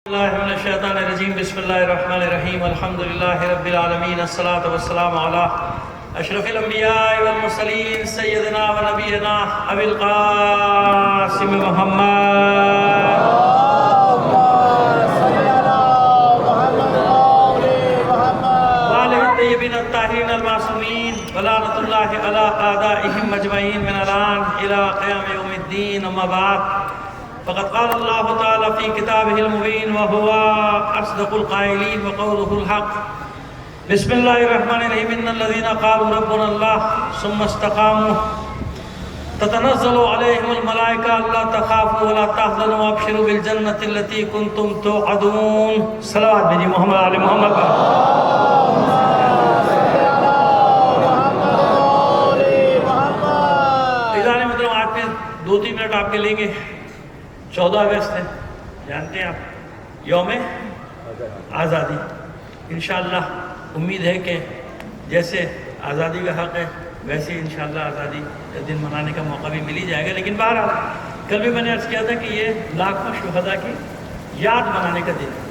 اللہ من الشیطان الرجیم بسم اللہ الرحمن الرحیم الحمدللہ رب العالمین الصلاة والسلام علی اشرف الانبیاء والمرسلین سیدنا و نبینا ابی القاسم محمد وآلہ الطیبین الطاہرین المعصومین ولعنۃ اللہ علی اعدائہم مجمعین من الان الی قیام یوم الدین اما بعد فقد قال الله تعالى في كتابه المبين وهو أصدق القائلين وقوله الحق بسم الله الرحمن الرحيم إن الذين قالوا ربنا الله ثم استقاموا تتنزل عليهم الملائكة ألا تخافوا ولا تحزنوا وابشروا بالجنة التي كنتم توعدون صلوات بجی محمد علی محمد ادارے مطلب آج میں 2-3 منٹ آپ کے لیں گے 14 اگست ہے، جانتے ہیں آپ یوم آزادی۔ انشاءاللہ امید ہے کہ جیسے آزادی کا حق ہے ویسے انشاءاللہ آزادی کا دن منانے کا موقع بھی مل ہی جائے گا۔ لیکن بہرحال کل بھی میں نے عرض کیا تھا کہ یہ لاکھوں شہداء کی یاد منانے کا دن ہے۔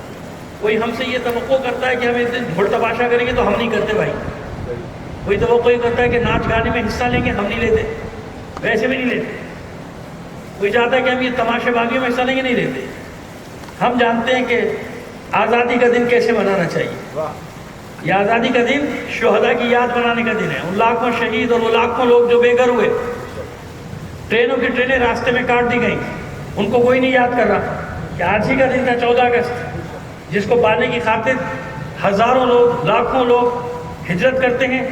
کوئی ہم سے یہ توقع کرتا ہے کہ ہم اس دن ڈھول تماشا کریں گے تو ہم نہیں کرتے بھائی۔ کوئی توقع یہ کرتا ہے کہ ناچ گانے میں حصہ لیں گے، ہم نہیں لیتے، ویسے بھی نہیں لیتے۔ کوئی چاہتا ہے کہ ہم یہ تماشے بازیوں میں حصہ لیں گے، نہیں لیتے۔ ہم جانتے ہیں کہ آزادی کا دن کیسے منانا چاہیے۔ یہ آزادی کا دن شہداء کی یاد منانے کا دن ہے۔ ان لاکھوں شہید اور وہ لاکھوں لوگ جو بے گھر ہوئے، ٹرینوں کی ٹرینیں راستے میں کاٹ دی گئیں، ان کو کوئی نہیں یاد کر رہا کہ آج ہی کا دن تھا 14 اگست، جس کو پانے کی خاطر ہزاروں لوگ، لاکھوں لوگ ہجرت کرتے ہیں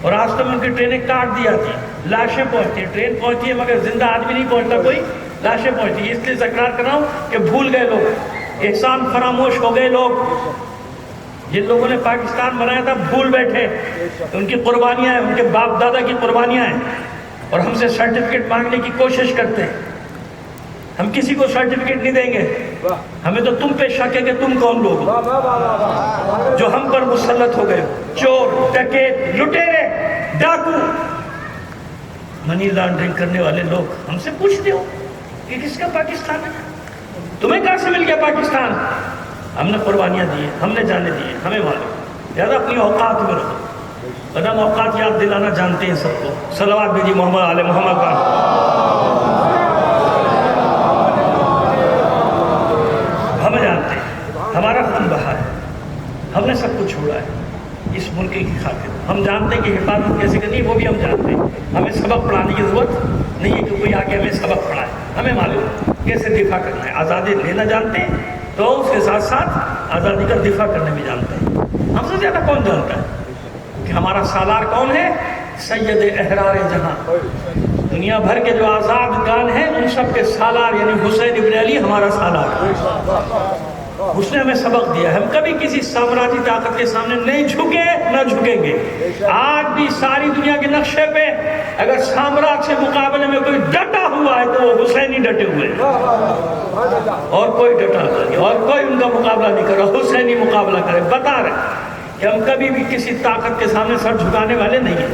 اور راستوں میں ان کی ٹرینیں کاٹ دی جاتی ہیں، لاشیں پہنچتی ہیں، ٹرین پہنچتی ہے مگر زندہ آدمی نہیں پہنچتا، کوئی لاشیں پہنچتی ہیں۔ اس لیے تکرار کر رہا ہوں کہ بھول گئے لوگ، احسان فراموش ہو گئے لوگ۔ جن لوگوں نے پاکستان بنایا تھا بھول بیٹھے، ان کی قربانیاں ہیں، ان کے باپ دادا کی قربانیاں ہیں، اور ہم سے سرٹیفکیٹ مانگنے کی کوشش کرتے ہیں۔ ہم کسی کو سرٹیفکیٹ نہیں دیں گے، ہمیں تو تم پہ شک ہے کہ تم کون لوگ ہو جو ہم پر مسلط ہو گئے ہو۔ چور، ڈکیت، لٹیرے، ڈاکو، منی لانڈرنگ کرنے والے لوگ ہم سے پوچھتے ہو کہ کس کا پاکستان ہے، تمہیں کہاں سے مل گیا پاکستان؟ ہم نے قربانیاں دی ہیں، ہم نے جانے دی ہیں، ہمیں معلوم۔ لہٰذا اپنی اوقات میں رہو، قدم اوقات یاد دلانا جانتے ہیں سب کو۔ صلوات بھیجیے محمد علی محمد کا۔ ہم جانتے ہیں ہمارا خون بہا ہے، ہم نے سب کچھ چھوڑا ہے اس ملک کی خاطر۔ ہم جانتے ہیں کہ حفاظت کیسے کرنی ہے، وہ بھی ہم جانتے ہیں۔ ہمیں سبق پڑھانے کی ضرورت نہیں ہے کہ کوئی آگے ہمیں سبق پڑھائے، ہمیں معلوم کیسے دفاع کرنا ہے۔ آزادی لینا جانتے ہیں تو اس کے ساتھ ساتھ آزادی کا دفاع کرنے بھی جانتے ہیں۔ ہم سے زیادہ کون جانتا ہے کہ ہمارا سالار کون ہے؟ سید احرار جہاں۔ دنیا بھر کے جو آزاد گان ہیں ان سب کے سالار یعنی حسین ابن علی ہمارا سالار ہے۔ اس نے ہمیں سبق دیا، ہم کبھی کسی سامراجی طاقت کے سامنے نہیں جھکے، نہ جھکیں گے۔ آج بھی ساری دنیا کے نقشے پہ اگر سامراج سے مقابلے میں کوئی ڈٹا ہوا ہے تو وہ حسینی ڈٹے ہوئے ہیں، اور کوئی ڈٹا نہیں، اور کوئی ان کا مقابلہ نہیں کر رہا، حسینی مقابلہ کرے۔ بتا رہے کہ ہم کبھی بھی کسی طاقت کے سامنے سر جھکانے والے نہیں ہیں۔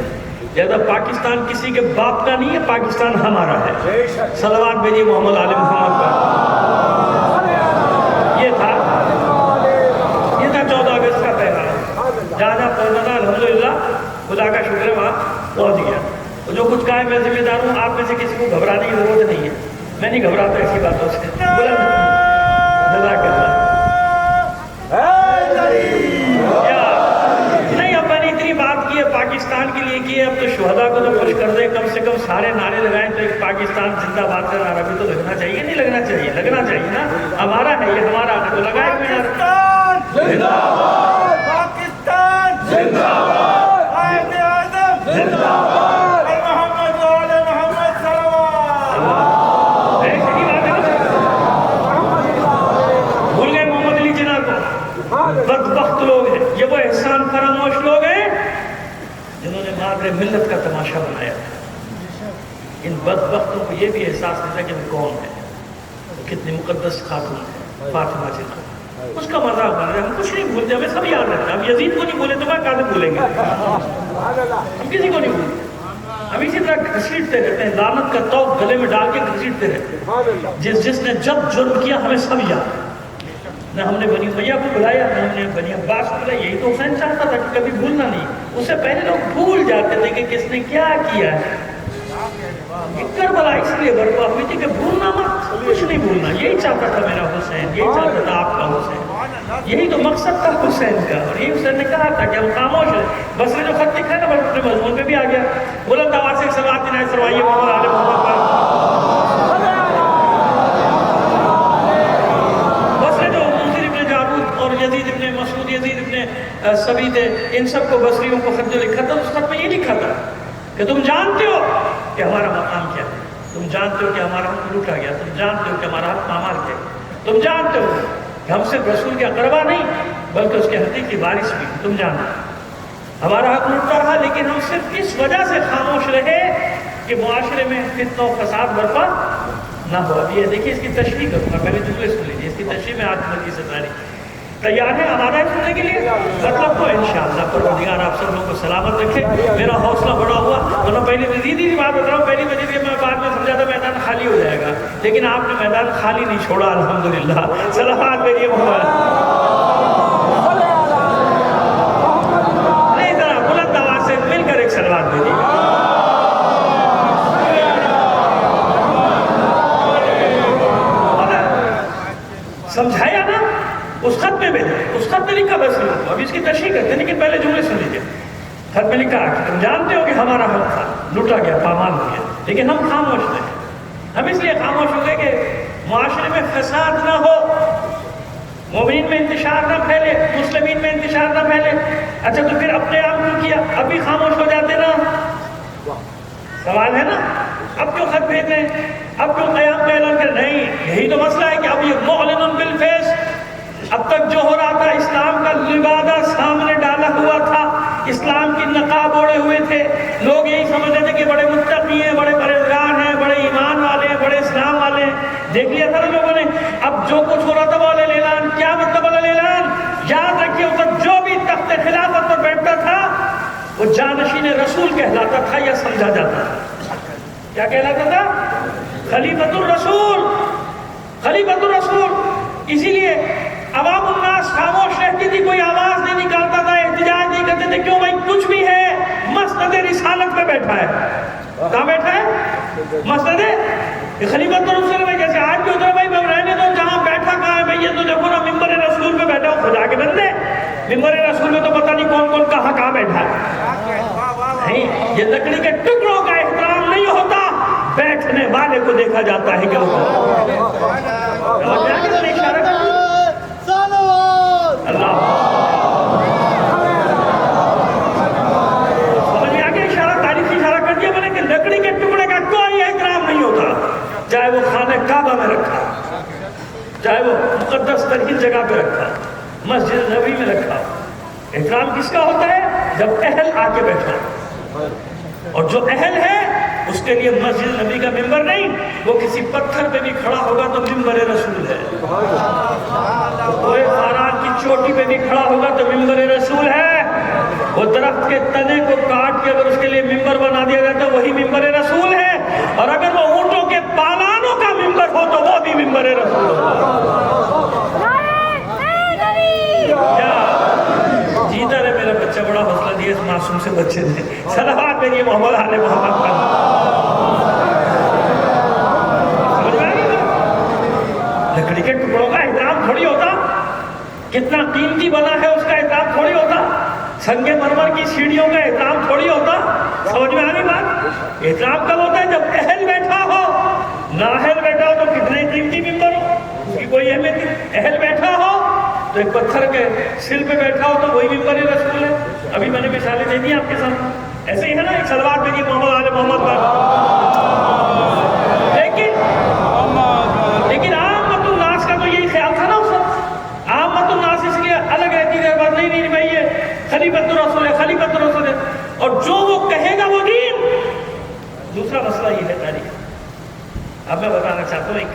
لہذا پاکستان کسی کے باپ کا نہیں ہے، پاکستان ہمارا ہے۔ صلوات بھیجیے محمد علی محمد کا۔ یہ تھا 14 اگست کا پیغام۔ جہاں جہاں پہنچا تھا الحمدللہ خدا کا شکر ہے وہاں پہنچ گیا۔ اور جو کچھ کہا ہے میں ذمہ دار ہوں، آپ میں سے کسی کو گھبرانے کی ضرورت نہیں ہے، میں نہیں گھبراتا ایسی باتوں سے۔ جزاک اللہ۔ نہیں، اب میں نے اتنی بات کی ہے پاکستان کے لیے کی ہے، اب تو شہداء کو تو خوش کر دیں، کم سے کم سارے نعرے لگائیں تو ایک پاکستان زندہ باد کا نعرہ بھی تو لگنا چاہیے، نہیں لگنا چاہیے؟ لگنا چاہیے نا، ہمارا ہے یہ، ہمارا ہے تو لگائے کوئی نعرہ۔ زندہ باد پاکستان، زندہ باد قائد اعظم، زندہ باد محمد وعلى محمد صلوات۔ صحیح بات ہے نا؟ بھول گئے محمد علی جناح کو؟ بدبخت لوگ ہیں یہ، وہ احسان فراموش لوگ ہیں جنہوں نے مادر ملت کا تماشا بنایا تھا۔ ان بدبختوں کو یہ بھی احساس نہیں تھا کہ وہ کون ہے، کتنی مقدس خاتون ہے فاطمہ جناح۔ اس کا مذاق بن رہا ہے، ہم کچھ نہیں بھولتے، ہمیں سب یاد رہتا ہے۔ ہم یزید کو نہیں بھولے تو میں کہاں سے بھولیں گے؟ ہم کسی کو نہیں بھولتے، ہم اسی طرح گھسیٹتے رہتے ہیں، لعنت کا توق گلے میں ڈال کے گھسیٹتے رہتے ہیں۔ جس نے جب جرم کیا ہمیں سب یاد ہے۔ نہ ہم نے بنی امیہ کو بلایا، نہ ہم نے بنی عباس کو بلایا. یہی تو حسین چاہتا تھا کہ کبھی بھولنا نہیں. اس سے پہلے لوگ بھول جاتے تھے کہ کس نے کیا کیا ہے. کربلا اس لیے برپا ہوئی تھی کہ بھولنا مت، کچھ نہیں بھولنا. یہی چاہتا تھا میرا حسین، یہی چاہتا تھا آپ کا حسین. یہی تو مقصد تھا حسین کا. اور یہی حسین نے کہا تھا کہ ہم خاموش ہیں. بس نے جو خط لکھا ہے نا، بس اپنے مضمون پہ بھی آ گیا. بلند آواز سے صلوات دینائے سروائیے محمد آل محمد پر. بس نے جو منذر ابن جارود اور یزید ابن مسعود، یزید ابن سبی تھے، ان سب کو بصریوں کو خط جو لکھا تھا، اس خط میں یہ لکھا تھا کہ تم جانتے ہو کہ ہمارا مقام کیا ہے، تم جانتے ہو کہ ہمارا حق لوٹا گیا، تم جانتے ہو کہ ہمارا حق پامال گیا، تم جانتے ہو کہ ہم صرف رسول کے اقربا نہیں بلکہ اس کے حقیقی وارث بھی. تم جانتے ہو ہمارا حق لوٹتا رہا، لیکن ہم صرف اس وجہ سے خاموش رہے کہ معاشرے میں فتنہ و فساد برپا نہ ہو. اب یہ دیکھیے اس کی تشریح کروں گا، پہلے جملے سن لیجیے. اس کی تشریح میں آج مجھے سے ساری تیار ہے ہمارا سننے کے لیے. مطلب تو انشاءاللہ پروردگار آپ سب لوگوں کو سلامت رکھے. میرا حوصلہ بڑا ہوا، ورنہ پہلی مزید بات بتا رہا ہوں، پہلی مزید میں بعد میں سمجھا تھا میدان خالی ہو جائے گا، لیکن آپ نے میدان خالی نہیں چھوڑا الحمدللہ. صلوات بھیجیے محمد. نہیں ذرا بلند آواز سے مل کر ایک صلوات بھیجیے. سمجھایا نا اس خط میں بھیجا، اس خط میں لکھا بس نہیں. اب اس کی تشریح کرتے ہیں، لیکن پہلے جملے سن لیجیے. خط میں لکھا کہ تم جانتے ہو کہ ہمارا حق تھا، لوٹا گیا، پامال ہو گیا، لیکن ہم خاموش رہے. ہم اس لیے خاموش ہو گئے کہ معاشرے میں فساد نہ ہو، مومنین میں انتشار نہ پھیلے، مسلمین میں انتشار نہ پھیلے. اچھا تو پھر اب قیام کیوں کیا؟ اب بھی خاموش ہو جاتے نا. سوال ہے نا، اب کیوں خط بھیج رہے ہیں؟ اب کیوں قیام کا اعلان کر؟ نہیں، یہی تو مسئلہ ہے کہ اب یہ معلن بالفیس. اب تک جو ہو رہا تھا، اسلام کا لبادہ سامنے ڈالا ہوا تھا، اسلام کی نقاب اوڑے ہوئے تھے. لوگ یہی سمجھتے تھے کہ بڑے متقی ہیں، بڑے پرہیزگار ہیں، بڑے ایمان والے ہیں، بڑے اسلام والے ہیں. دیکھ لیا تھا نا لوگوں نے. اب جو کچھ ہو رہا تھا وہ علیہ اعلان. کیا مطلب علیہ اعلان؟ یاد رکھیے اس وقت جو بھی تخت خلافت پر بیٹھتا تھا وہ جانشین رسول کہلاتا تھا یا سمجھا جاتا تھا. کیا کہلاتا تھا؟ خلیفۃ الرسول. خلیفۃ الرسول. اسی لیے عوام الناس خاموش رہتی تھی، کوئی آواز نہیں نکالتا تھا، احتجاج نہیں کرتے تھے. کیوں بھائی؟ کچھ بھی ہے، مسند رسالت پہ بیٹھا ہے. کہاں بیٹھا ہے؟ مسند خلیفۃ الرسول میں. جیسے آج بھی ادھر بھائی رہنے دو، جہاں بیٹھا کہاں ہے بھائی؟ یہ تو دیکھو نا، ممبر رسول پہ بیٹھا ہو. خدا کے بندے، ممبر رسول میں تو پتہ نہیں کون کون کہاں بیٹھا ہے. نہیں، یہ لکڑی کے ٹکڑوں کا احترام نہیں ہوتا، بیٹھنے والے کو دیکھا جاتا ہے کہ وہ اللہ. سمجھ میں آگے اشارہ، تاریخی اشارہ کر دیا میں نے کہ لکڑی کے ٹکڑے کا کوئی احترام نہیں ہوتا، چاہے وہ خانہ کعبہ میں رکھا، چاہے وہ مقدس ترین جگہ پہ رکھا، مسجد نبی میں رکھا. احترام کس کا ہوتا ہے؟ جب اہل آ کے بیٹھا. اور جو اہل ہے اس کے لیے مسجد نبی کا ممبر نہیں، وہ کسی پتھر پہ بھی کھڑا ہوگا تو ممبر رسول ہے. کوئی خاران کی چوٹی پہ بھی کھڑا ہوگا تو ممبر رسول ہے. وہ درخت کے تنے کو کاٹ کے اگر اس کے لیے ممبر بنا دیا جاتا ہے وہی ممبر رسول ہے. اور اگر وہ اونٹوں کے پالانوں کا ممبر ہو تو وہ بھی ممبر رسول ہے. جیتا رہے میرا بچہ، بڑا حوصلہ دیا اس معصوم سے بچے نے. صلوات میری محمد آل محمد پر. سمجھ میں آگے نا؟ لکڑی کے ٹکڑوں کا احترام تھوڑی ہوتا، کتنا قیمتی بنا ہے اس کا احترام تھوڑی ہوتا، سنگ مرمر کی سیڑھیوں کا احترام تھوڑی ہوتا. سمجھ میں آگے بات؟ احترام کب ہوتا ہے؟ جب اہل بیٹھا ہو. نااہل بیٹھا ہو تو کتنے قیمتی ممبر ہو، اس کی کوئی اہمیت نہیں. اہل بیٹھا ہو تو ایک پتھر کے سل پہ بیٹھا ہو تو وہی ممبر رسول ہے. ابھی میں نے مثالیں دے دی آپ کے سامنے. ایسے ہی ہے نا، ایک صلوات بھیجیے محمد آل محمد پر. لیکن عامت الناس کا تو یہی خیال تھا نا اس وقت. عامت الناس اس لیے الگ رہتی ہے، بات نہیں بھائی یہ خلیفۃ الرسول ہے، خلیفۃ الرسول ہے، اور جو وہ کہے گا وہ دین. دوسرا مسئلہ یہ ہے تاریخ. اب میں بتانا چاہتا ہوں ایک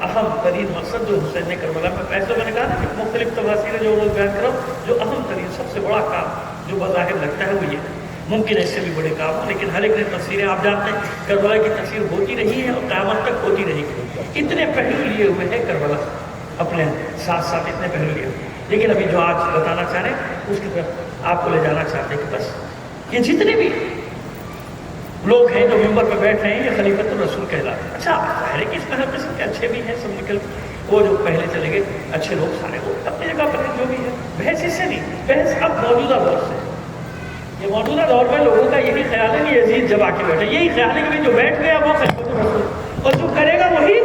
اہم ترین مقصد جو حسین نے کربلا میں، ایسے میں نے کہا نا کہ مختلف تفاصیل جو روز بیان کرو، جو اہم ترین سب سے بڑا کام جو بظاہر لگتا ہے وہ یہ ہے. ممکن ہے اس سے بھی بڑے کام ہوں، لیکن ہر ایک نے تفسیریں آپ جانتے ہیں کربلا کی تفسیر ہوتی رہی ہے اور قیامت تک ہوتی رہے گی. اتنے پہلو لیے ہوئے ہیں کربلا. اپنے ساتھ ساتھ اتنے پہلو گئے. لیکن ابھی جو آج بتانا چاہ رہے ہیں اس کی طرف آپ کو لے جانا چاہتے ہیں کہ بس یہ جتنے بھی لوگ ہیں جو ممبر پہ بیٹھ رہے ہیں یہ خلیفۃ الرسول کہلاتے ہیں. اچھا ظاہر ہے کہ اس میں ہر قسم کے اچھے بھی ہیں, سب نکل وہ جو پہلے چلے گئے اچھے لوگ سارے وہ اپنی جگہ پر جو بھی ہے. بحث اس سے نہیں, بحث اب موجودہ دور سے. یہ موجودہ دور میں لوگوں کا یہی خیال ہے کہ یزید جب آ کے بیٹھے, یہی خیال ہے کہ جو بیٹھ گیا وہ خلیفۃ الرسول, اور جو کرے گا وہی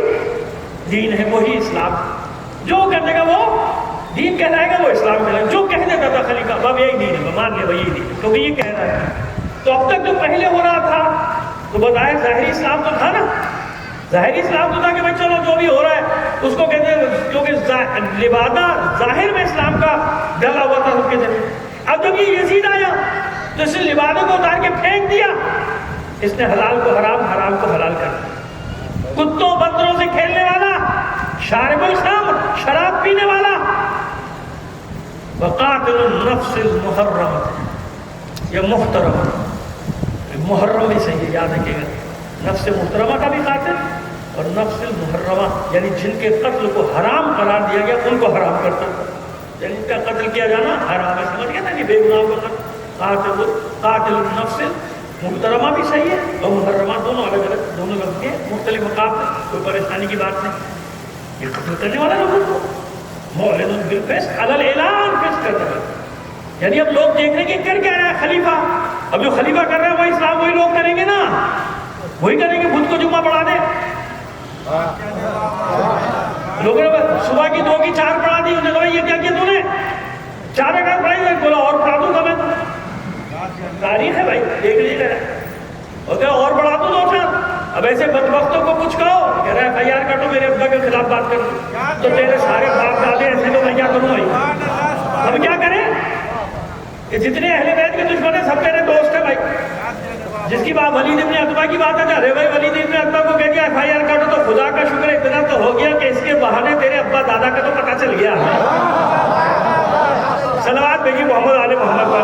دین ہے, وہی اسلام. جو کرنے گا وہ دین کہلائے گا, وہ اسلام کہلائے گا. جو کہہ دیتا تھا خلیفہ اب یہی دین ہے, مان لے یہی دین ہے کیونکہ یہ کہہ رہا ہے. تو اب تک جو پہلے ہو رہا تھا تو بظاہر ظاہری اسلام تو تھا نا, ظاہری اسلام تو تھا کہ بھائی چلو جو بھی ہو رہا ہے اس کو کہتے ہیں, کیونکہ لبادہ ظاہر میں اسلام کا ڈلا ہوا تھا سب کے ذریعے. اب جب یہ یزید آیا تو اس نے لبادہ کو اتار کے پھینک دیا, اس نے حلال کو حرام, حرام کو حلال کر دیا. کتوں بندروں سے کھیلنے والا, شارب الخمر شراب پینے والا, وقاتل النفس المحرمہ, یہ محترم محرم بھی صحیح یاد رکھیے گا, نفس محترمہ کا بھی قاتل اور نفس المحرمہ یعنی جن کے قتل کو حرام قرار دیا گیا ان کو حرام کرتا تھا, یعنی ان کا قتل کیا جانا حرام ہے. سمجھ گیا نا کہ بے گناہوں کا قتل. قاتل النفس محترمہ بھی صحیح ہے اور محرمہ دونوں الگ الگ, دونوں لفظ کے مختلف مقام پر, کوئی پریشانی کی بات نہیں. یہ قتل کرنے والا لوگوں کو معلن بالفسق علی الاعلان فسق کرتا ہے. یعنی اب لوگ دیکھ رہے ہیں کہ کر کیا رہا ہے خلیفہ, اب جو خلیفہ کر رہا ہے وہ اسلام وہی لوگ کریں گے نا, وہی کریں گے. خود کو جمعہ پڑھا دے, لوگوں نے صبح کی 2 کی 4 پڑھا دی, انہوں نے کہا یہ کیا کیا تم نے 4 رکعت پڑھائی, بولا اور پڑھا دوں گا میں تو. تاریخ ہے بھائی, دیکھ لیجیے. اور کیا اور پڑھا دوں 2-4. اب ایسے بدبختوں کو کچھ کہو, کہہ رہا ہے بھائی یار کٹو میرے ابا کے خلاف بات کرو, تو تیرے سارے باپ دادے ایسے تو میں کیا کروں بھائی. اب کیا کریں, کہ جتنے اہل بیت کے دشمن ہیں سب میرے دوست ہیں بھائی. جس کی بات ولید ابن عتبہ کی بات ہے, ارے بھائی ولید ابن عتبہ کو کہہ دیا ایف آئی آر کاٹو, تو خدا کا شکر ہے اتنا تو ہو گیا کہ اس کے بہانے تیرے ابا دادا کا تو پتہ چل گیا. صلوات بھیجی محمد آل محمد پر.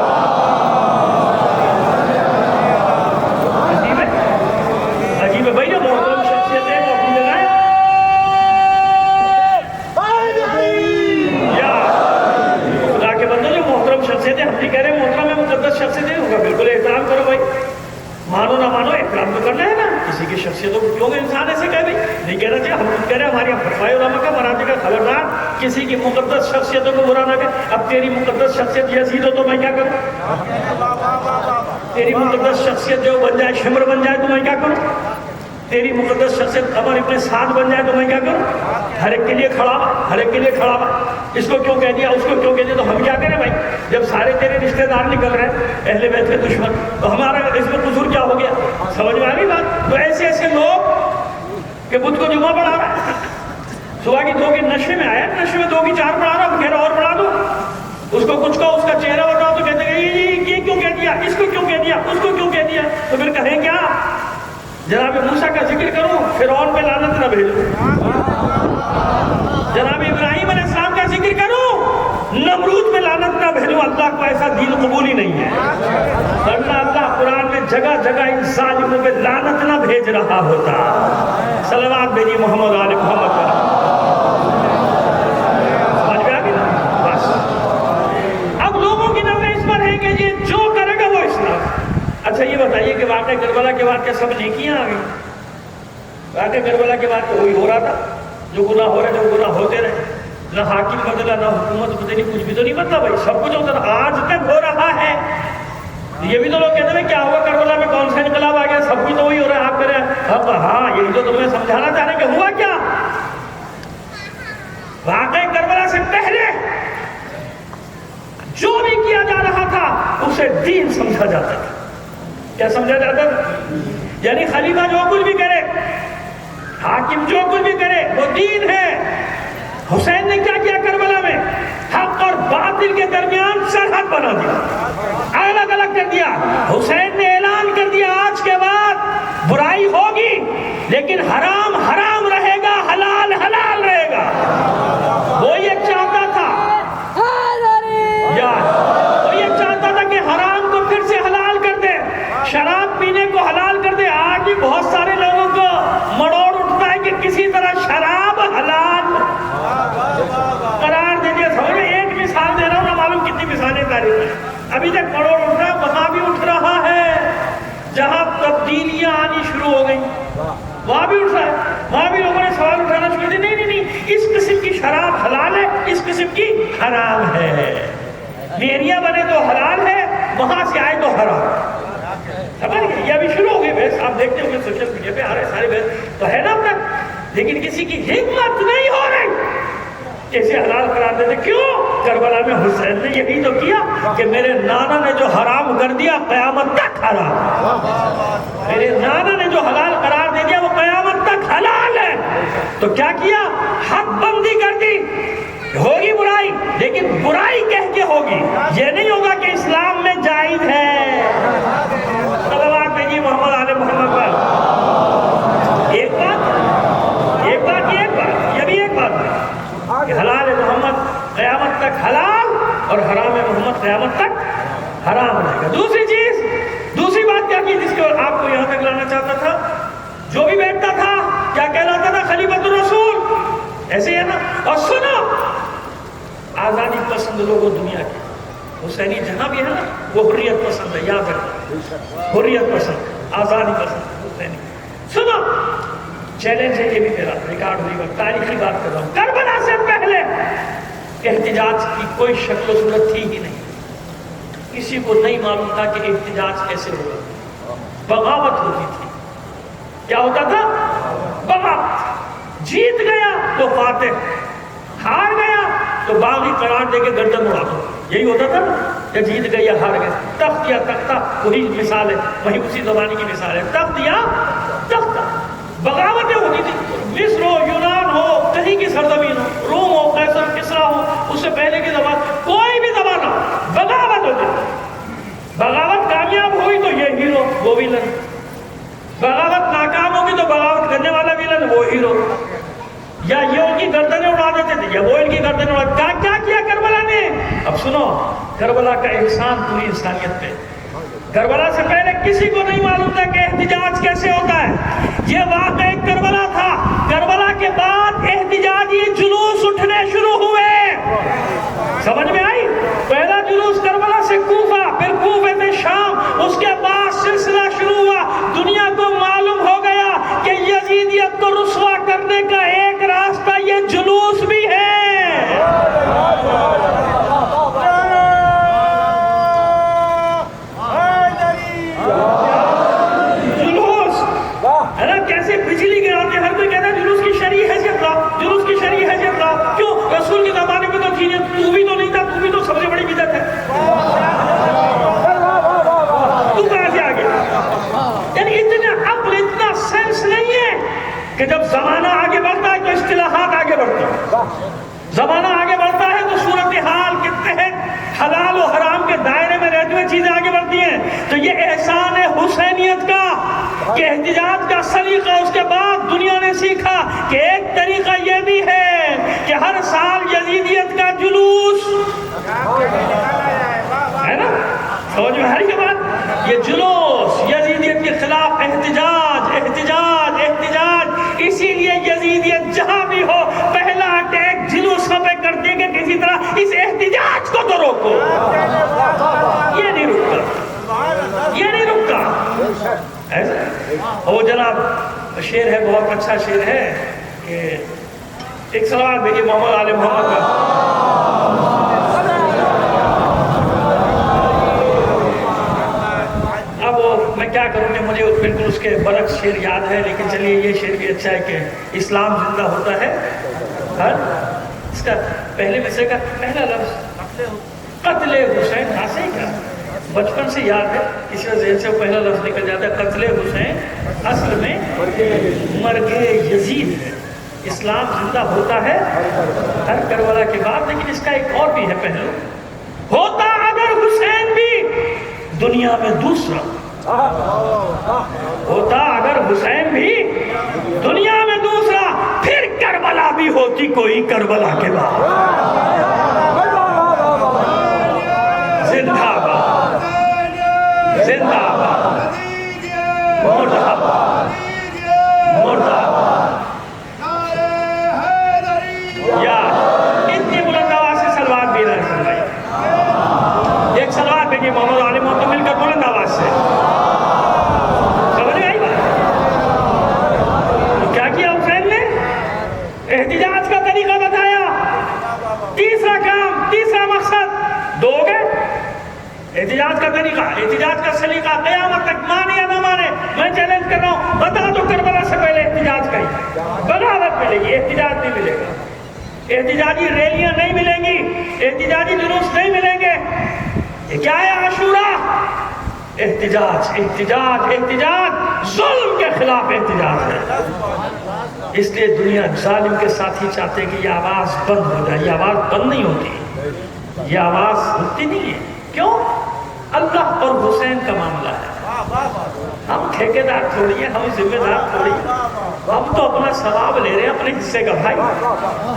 عجیب ہے بھائی, جو محترم شخصیت ہے وہ اپنی جگہ ہے. یا خدا کے بندوں جو محترم شخصیت ہے, ہم نہیں کہہ رہے محترم ہے مقدس شخصیت ہے, ہوگا بالکل احترام کرو بھائی, مانو نہ مانو احترام تو کرنا ہے نا. کسی کی شخصیتوں کو کیوں انسان ایسے کہہ بھائی, نہیں کہنا چاہیے. ہم کہہ رہے ہیں ہماری فتوائے علماء کا مراتب کا خبردار, کسی کی مقدس شخصیتوں کو برا نہ کر. اب تیری مقدس شخصیت یزید ہو تو میں کیا کروں, تیری مقدس شخصیت جو بن جائے شمر بن جائے تو میں کیا کروں, تیری مقدس شخصیت عمر ابن سعد بن جائے تو میں کیا کروں. ہر ایک کے لیے کھڑا, ہر ایک کے لیے کھڑا. اس کو کیوں کہہ دیا, اس کو کیوں کہہ دیا, تو ہم کیا کریں بھائی. جب سارے تیرے رشتہ دار نکل رہے ہیں اہل بیت کے دشمن, تو ہمارا اس میں قصور کیا ہو گیا. سمجھ میں آ رہی بات. تو ایسے ایسے لوگ کہ بدھ کو جمعہ پڑھا رہا ہے, صبح کی 2 کے نشے میں آیا, نشے میں 2 کی 4 پڑھا رہا, کہہ رہا اور پڑھا دو. اس کو کچھ کہو, اس کا چہرہ بتاؤ تو کہتے ہیں یہ کیوں کہہ دیا, اس کو کیوں کہہ دیا, اس کو کیوں کہہ دیا. تو پھر کہیں کیا, جناب موسیٰ کا ذکر کروں فرعون پہ لعنت نہ بھیجوں, جناب ابراہیم علیہ السلام کا ذکر کروں نمرود پہ لعنت نہ بھیجوں. اللہ کو ایسا دین قبول ہی نہیں ہے, ورنہ اللہ قرآن میں جگہ جگہ ان ظالموں پہ لعنت نہ بھیج رہا ہوتا. صلوات بھیجی محمد آل محمد پر. سمجھ میں آ گئی نا بس. اب لوگوں کی نظر اس پر ہے کہ یہ جو کرے گا وہ اسلام. اچھا یہ بتائیے کہ واقعہ کربلا کے بعد کیا سب نیکیاں آ گئی. واقعہ کربلا کے بعد تو وہی ہو رہا تھا جو گناہ ہو رہے, جو گناہ ہوتے رہے. نہ حاکم بدلا, نہ حکومت بدلی, کچھ بھی تو نہیں بدلا بھائی, سب کچھ ہوتا تھا. آج تک ہو رہا ہے. یہ بھی تو لوگ کہتے ہیں کیا ہوا کربلا میں, کون سا انقلاب آ گیا, سب کچھ تو وہی ہو رہا ہے. آپ کہہ رہے ہیں اب ہاں یہی تو تمہیں سمجھانا چاہ رہے ہیں کہ ہوا کیا. واقعہ کربلا سے پہلے جو بھی کیا جا رہا تھا اسے دین سمجھا جاتا تھا. کیا سمجھا جاتا تھا, یعنی خلیفہ جو کچھ بھی کرے, حاکم جو کچھ بھی کرے وہ دین ہے. حسین نے کیا کیا کربلا میں, حق اور باطل کے درمیان سرحد بنا دیا, الگ الگ کر دیا. حسین نے اعلان کر دیا آج کے بعد برائی ہوگی لیکن حرام حرام رہے گا, حلال حلال رہے گا. وہ یہ چاہتا تھا, وہ یہ چاہتا تھا کہ حرام کو پھر سے حلال کر دے, شراب پینے کو حلال کر دے. آج بھی بہت سارے لوگوں کو مڑوڑ اٹھتا ہے کہ کسی طرح شراب حلال. وہاں بھی اٹھا ہے، وہاں بھی لوگوں نے سوال اٹھانا شروع کر دیا، نہیں نہیں نہیں، اس قسم کی شراب حلال ہے، اس قسم کی حرام ہے، میریاں بنے تو حلال ہے، وہاں سے آئے تو حرام۔ سمجھ گئے؟ یہ ابھی شروع ہو گئے بحث، آپ دیکھتے ہوں گے سوشل میڈیا پہ آ رہے سارے بحث تو ہے نا اپنا، لیکن کسی کی ہمت نہیں ہو رہی کیسے حلال قرار دیتے۔ کیوں؟ کربلا میں حسین نے یہی تو کیا کہ میرے نانا نے جو حرام کر دیا قیامت تک حرام، میرے نانا نے جو حلال قرار دے دیا وہ قیامت تک حلال ہے۔ تو کیا کیا؟ حد بندی کر دی، ہوگی برائی لیکن برائی کہہ کے ہوگی، یہ نہیں ہوگا کہ اسلام میں جائز ہے۔ صلوات بھیجیے محمد آل محمد پر۔ ایک بات یہ بھی ایک بات ہے کہ حلال محمد قیامت تک حلال اور حرام محمد قیامت تک حرام رہے گا۔ دوسری چیز، دوسری بات کیا کی جس کو آپ کو یہاں تک لانا چاہتا تھا، جو بھی بیٹھتا تھا کیا کہلاتا تھا؟ خلیفۃ الرسول، ایسے ہے نا۔ اور سنو، آزادی پسند لوگوں دنیا کے، حسینی جہاں بھی ہے نا وہ حریت پسند ہے، یاد رکھیں، حریت پسند، آزادی پسند حسینی۔ سنو، چیلنج ہے یہ بھی میرا، ریکارڈ ہوئی گا، تاریخی بات کر رہا ہوں۔ کربلا سے پہلے احتجاج کی کوئی شکل و صورت تھی ہی نہیں، کسی کو نہیں معلوم تھا کہ احتجاج کیسے ہوگا، بغاوت ہوتی تھی۔ کیا ہوتا تھا؟ بغاوت، جیت گیا تو فاتح، ہار گیا تو باغی قرار دے کے گردن اڑا دو، یہی ہوتا تھا نا، یا جیت گئے یا ہار گئے، تخت یا تختہ وہی مثال ہے، وہی اسی زمانے کی مثال ہے، تخت یا تختہ۔ بغاوتیں ہوتی تھی، مصر ہو، یونان ہو، کہیں کی سرزمین ہو، روم ہو، قیصر کسریٰ ہو، اس سے پہلے کی زبان، کوئی بھی زبان ہو، بغاوت ہوتی تھی۔ بغاوت کامیاب ہوئی تو یہ ہیرو وہ ویلن، بغاوت ناکام ہوگی تو بغاوت کرنے والا ویلن وہ ہیرو، یا یہ ان کی گردنیں اڑا دیتے تھے یا وہ ان کی گردنیں اڑا۔ کیا کیا کربلا نے؟ اب سنو، کربلا کا احسان پوری انسانیت پہ۔ کربلا سے پہلے کسی کو نہیں معلوم تھا کہ احتجاج کیسے ہوتا ہے، یہ واقعہ ایک کربلا تھا۔ کربلا کے بعد احتجاجی جلوس اٹھنے شروع ہوئے، سمجھ میں آئی؟ پہلا جلوس کربلا سے کوفہ، پھر کوفے سے شام، اس کے بعد سلسلہ شروع ہوا۔ دنیا کو معلوم ہو گیا کہ یزیدیت کو رسوا کرنے کا ایک راستہ یہ جلوس بھی ہے۔ جلوس ہے نا، کیسے بجلی گراتے، ہر کوئی کہتا ہے جلوس کی شرعی حیثیت لا، جلوس کی شرعی حیثیت لا۔ کیوں؟ رسول کے زمانے میں تو تھی نہیں، تو بھی تو نہیں تھا، تو بھی تو سب سے بڑی بدعت ہے، تو کہاں سے آ گیا؟ یعنی اتنا عقل، اتنا سینس نہیں ہے کہ جب زمانہ آگے بڑھتا ہے تو اصطلاحات آگے بڑھتی ہیں، زمانہ آگے بڑھتا ہے تو صورتحال کے تحت حلال و حرام کے دائرے میں رہتے ہوئے چیزیں آگے بڑھتی ہیں۔ تو یہ احسان ہے حسینیت کا کہ احتجاج کا سلیقہ اس کے بعد دنیا نے سیکھا کہ ایک طریقہ یہ بھی ہے کہ ہر سال یزیدیت کا جلوس ہے نا، سمجھ میں ہر بات، یہ جلوس یزیدیت کے خلاف احتجاج احتجاج احتجاج، اسی لیے یزیدیت جہاں بھی ہو پہلا اٹیک جلوسوں پہ کر دیں گے، کسی طرح اس احتجاج کو تو روکو، یہ نہیں رکتا، یہ نہیں رکتا ایسا۔ وہ جناب شعر ہے، بہت اچھا شعر ہے کہ ایک سوال بھیجیے محمد آل محمد کا۔ اب میں کیا کروں کہ مجھے بالکل اس کے برعکس شعر یاد ہے، لیکن چلیے یہ شعر بھی اچھا ہے کہ اسلام زندہ ہوتا ہے ہر، اس کا پہلے مصرے کا پہلا لفظ قتل حسین، ایسے ہی کیا بچپن سے یاد ہے، کسی کا ذہن سے وہ پہلا لفظ نکل جاتا ہے، قتل حسین اصل میں مرگ یزید ہے۔ اسلام زندہ ہوتا ہے ہر کربلا کے بعد، لیکن اس کا ایک اور بھی ہے پہلو، ہوتا اگر حسین بھی دنیا میں دوسرا، ہوتا اگر حسین بھی دنیا میں دوسرا، پھر کربلا بھی ہوتی کوئی کربلا کے بعد۔ زندہ باد، زندہ باد، مردہ باد، مردہ باد۔ یا اتنی بلند آواز سے سلوات بھی نہ سنائی، ایک سلوات بھی نہیں، محمد عالم تو مل کر بلند آواز سے، سمجھ میں آئی بات؟ احتجاج کا ہی بغاوت ملے گی، احتجاج نہیں ملے گا، احتجاجی ریلیاں نہیں ملیں گی، احتجاجی جلوس نہیں ملیں گے۔ یہ کیا ہے عاشورہ؟ احتجاج احتجاج احتجاج، ظلم کے خلاف احتجاج ہے۔ اس لیے دنیا ظالم کے ساتھ ہی چاہتے ہیں کہ یہ آواز بند ہو جائے۔ یہ آواز بند نہیں ہوتی، یہ آواز ہوتی نہیں ہے۔ کیوں؟ اللہ اور حسین کا معاملہ ہے۔ ہم ٹھیکیدار تھوڑی ہیں، ہم ذمہ دار تھوڑی ہیں، ہم تو اپنا ثواب لے رہے ہیں اپنے حصے کا۔ بھائی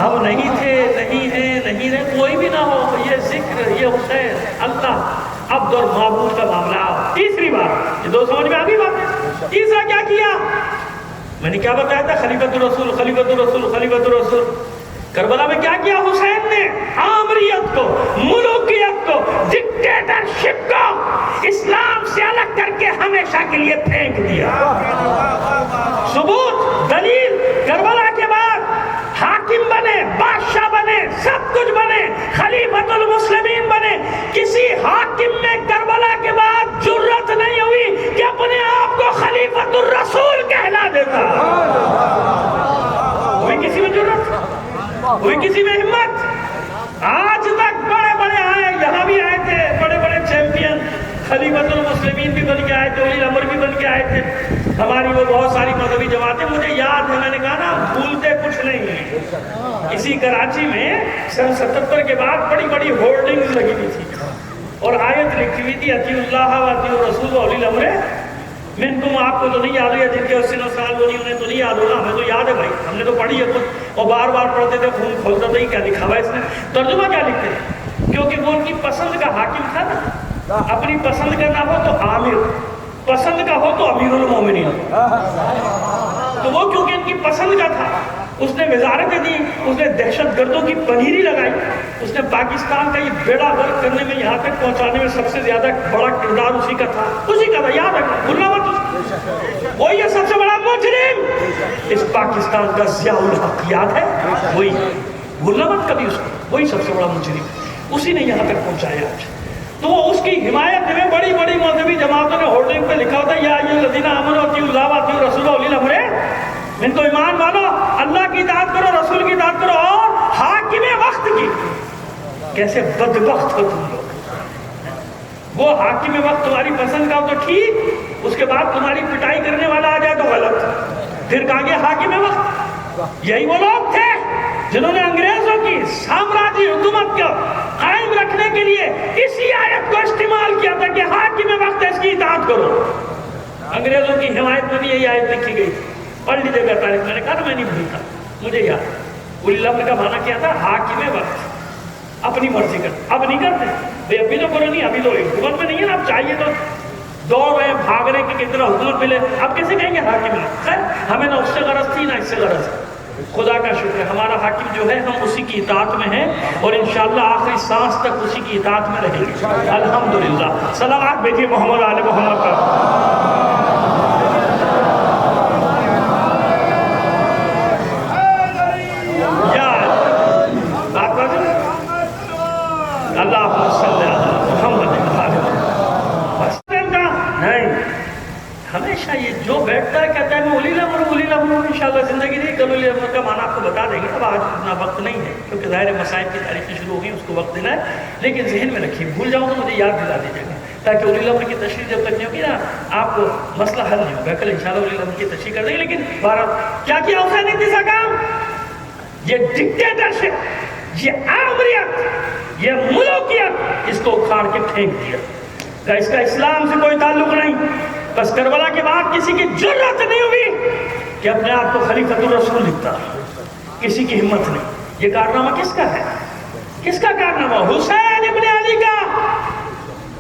ہم نہیں تھے، نہیں ہیں، نہیں رہے، کوئی بھی نہ ہو، یہ ذکر، یہ حسین، اللہ، عبد اور معبود کا معاملہ۔ تیسری بات، یہ دو سمجھ میں آگئی بات ہے۔ تیسرا کیا کیا؟ میں نے کیا بتایا تھا؟ خلیفۃ الرسول، خلیفۃ الرسول، خلیفۃ الرسول۔ کربلا میں کیا کیا حسین نے؟ آمریت کو، ملوکیت کو، ڈکٹیٹرشپ کو اسلام سے الگ کر کے ہمیشہ کے لیے پھینک دیا۔ ثبوت، دلیل، کربلا کے بعد حاکم بنے، بادشاہ بنے، سب کچھ بنے، خلیفۃ المسلمین بنے۔ کسی حاکم میں کربلا کے بعد جرت نہیں ہوئی کہ اپنے آپ کو خلیفۃ الرسول کہلا دیتا۔ ہوئی کسی میں جرت؟ ہوئی کسی میں ہمت؟ آج تک بڑے بڑے آئے، یہاں بھی آئے تھے بڑے بڑے چیمپئن، خلیفۃ المسلمین بھی بن کے آئے تھے، ولی الامر بھی بن کے آئے تھے، ہماری وہ بہت ساری مذہبی جماعتیں۔ مجھے یاد ہے، میں نے کہا نا بھولتے کچھ نہیں ہیں۔ اسی کراچی میں سن 77 کے بعد بڑی بڑی ہولڈنگز لگی ہوئی تھی اور آیت لکھی ہوئی تھی اطیعوا اللہ و اطیعوا الرسول و اولی الامر منکم۔ آپ کو تو نہیں یاد ہے، جن کے 80 سال ہوئی انہیں تو نہیں یاد ہوگا، ہمیں تو یاد ہے بھائی، ہم نے تو پڑھی ہے خود اور بار بار پڑھتے تھے، خون کھولتا تھا، کیا لکھا ہوا ہے اس نے، ترجمہ کیا لکھتے ہیں؟ کیونکہ وہ ان کی پسند کا حاکم تھا نا، اپنی پسند کا نہ ہو تو عامر، پسند کا ہو تو امیر المومنین۔ تو وہ کیونکہ ان کی پسند کا تھا، اس نے وزارتیں دی، اس نے دہشت گردوں کی پنیری لگائی، اس نے پاکستان کا یہ بیڑا غرق کرنے میں، یہاں تک پہنچانے میں سب سے زیادہ بڑا کردار اسی کا تھا، اسی کا تھا، یاد رکھنا، بھولنا مت۔ وہی ہے سب سے بڑا مجرم اس پاکستان کا، ضیاء الحق، یاد ہے؟ وہی، بھولنا مت کبھی اس کو، وہی سب سے بڑا مجرم، اسی نے یہاں تک پہنچایا آج۔ تو اس کی حمایت میں بڑی بڑی مذہبی جماعتوں نے ہولڈنگ پہ لکھا ہوتا ہے یا ایھا الذین آمنوا اطیعوا اللہ و اطیعوا الرسول و اولی الامر منکم۔ تو ایمان والو، اللہ کی اطاعت کرو، رسول کی اطاعت کرو اور حاکم وقت کی۔ کیسے بدبخت ہو تم لوگ! وہ حاکم وقت تمہاری پسند کا ہو تو ٹھیک، اس کے بعد تمہاری پٹائی کرنے والا آ جائے تو غلط، پھر کہا گیا حاکم وقت۔ یہی وہ لوگ تھے جنہوں نے انگریزوں کی سامراجی حکومت کو قائم رکھنے کے لیے اسی آیت کو استعمال کیا تھا کہ حاکم وقت اس کی اطاعت کرو۔ انگریزوں کی حمایت میں بھی یہی آیت لکھی گئی، پڑھ لیجیے گا تاریخ، میں نے کہا نا میں نہیں بھولتا، مجھے یاد۔ اولی الامر کا معنی کیا تھا؟ حاکم وقت، اپنی مرضی کرتے، اب نہیں کرتے بھئی، ابھی تو کرو نہیں، ابھی تو حکومت میں نہیں ہے نا، اب چاہیے تو دوڑ رہے بھاگ رہے کہ کتنا حکومت ملے، اب کیسے کہیں گے حاکم ہے؟ خیر، ہمیں نہ اس سے غرض تھی نہ اس سے غرض ہے۔ خدا کا شکر ہے، ہمارا حاکم جو ہے ہم اسی کی اطاعت میں ہیں اور انشاءاللہ آخری سانس تک اسی کی اطاعت میں رہیں گے الحمدللہ۔ صلوات بھیجیے محمد آل محمد پر۔ اللہم صلی علی محمد نہیں، ہمیشہ یہ جو بیٹھتا ہے کہتا ہے میں ولی الامر انشاءاللہ زندگی نہیں کروں۔ ولی الامر کا معنی آپ کو بتا دیں گے، اب آج اتنا وقت نہیں ہے کیونکہ ظاہر مسائل کی تاریخیں شروع ہو گئی، اس کو وقت دینا ہے، لیکن ذہن میں رکھیے، بھول جاؤں تو مجھے یاد دلا دیجیے گا تاکہ ولی الامر کی تشریح جب تک نہیں ہوگی نا آپ کو مسئلہ حل نہیں ہوگا۔ کل انشاءاللہ ولی الامر کی تشریح کر دیں گے، لیکن بہرحال کیا کیا حسین نے تیسرا کام؟ یہ ڈکٹیٹرشپ، یہ آمریت، یہ ملوکیت، اس کو اکھاڑ کے پھینک دیا کہ اس کا اسلام سے کوئی تعلق نہیں۔ بس کربلا کے بعد کسی کی جرت نہیں ہوئی کہ اپنے آپ کو خلیفۃ الرسول لکھتا، کسی کی ہمت نہیں۔ یہ کارنامہ کس کا ہے؟ کس کا کارنامہ؟ حسین ابن علی کا۔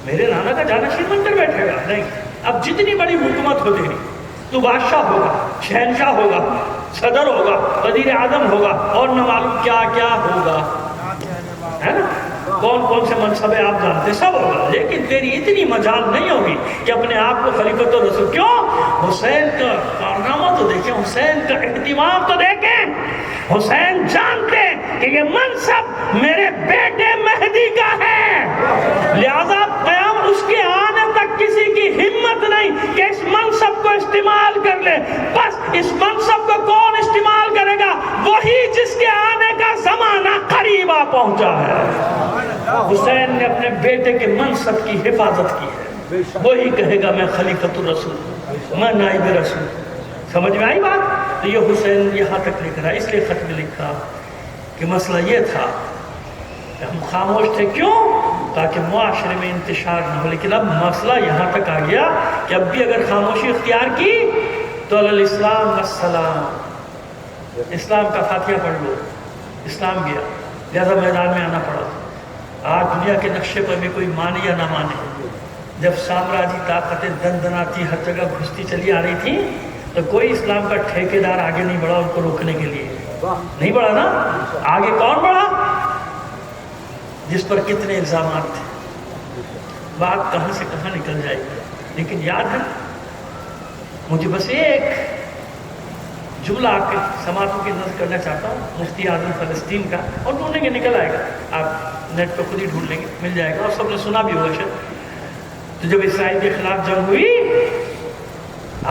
میرے نانا کا جانشین بن کر بیٹھے گا نہیں، اب جتنی بڑی حکومت ہو تیری، تو بادشاہ ہوگا، شہنشاہ ہوگا، صدر ہوگا، وزیر اعظم ہوگا اور نہ معلوم کیا کیا ہوگا، ہے نا؟ کون کون سے منصب آپ جانتے، سب ہوگا، لیکن تیری اتنی مجال نہیں ہوگی کہ اپنے آپ کو خلیفۃ الرسول۔ کیوں؟ حسین کا کارنامہ تو دیکھیں، حسین کا اہتمام تو دیکھیں۔ حسین جانتے کہ یہ منصب میرے بیٹے مہدی کا ہے، لہذا قیام اس کے آنے تک کسی کی ہمت نہیں کہ اس منصب کو استعمال کر لے. بس اس منصب کو کون استعمال کرے گا؟ وہی جس کے آنے کا زمانہ قریب آ پہنچا ہے. حسین نے اپنے بیٹے کے منصب کی حفاظت کی ہے. وہی کہے گا میں خلیفۃ الرسول، میں نائب رسول. سمجھ میں آئی بات؟ تو یہ حسین یہاں تک لکھ رہا ہے. اس لیے خط میں لکھا کہ مسئلہ یہ تھا کہ ہم خاموش تھے. کیوں؟ تاکہ معاشرے میں انتشار نہ ہو. لیکن اب مسئلہ یہاں تک آ گیا کہ اب بھی اگر خاموشی اختیار کی تو الاسلام والسلام، اسلام کا فاتحہ پڑھ لو. اسلام گیا، لہذا میدان میں آنا پڑا. آج دنیا کے نقشے پر بھی کوئی مانے یا نہ مانے، جب سامراجی طاقتیں دندناتی ہر جگہ گھستی چلی آ رہی تھی تو کوئی اسلام کا ٹھیکیدار آگے نہیں بڑھا ان کو روکنے کے لیے. نہیں بڑھا نا. آگے کون بڑھا؟ جس پر کتنے الزامات تھے. بات کہاں سے کہاں نکل جائے گی. لیکن یاد ہے مجھے بس ایک جملہ آپ کے سماعتوں کی نظر کرنا چاہتا ہوں، مفتی اعظم فلسطین کا، اور ڈھونڈیں گے نکل آئے گا. آپ نیٹ پہ خود ہی ڈھونڈ لیں گے، مل جائے گا، اور سب نے سنا بھی ہوگا شاید. تو جب اسرائیل کے خلاف جنگ ہوئی،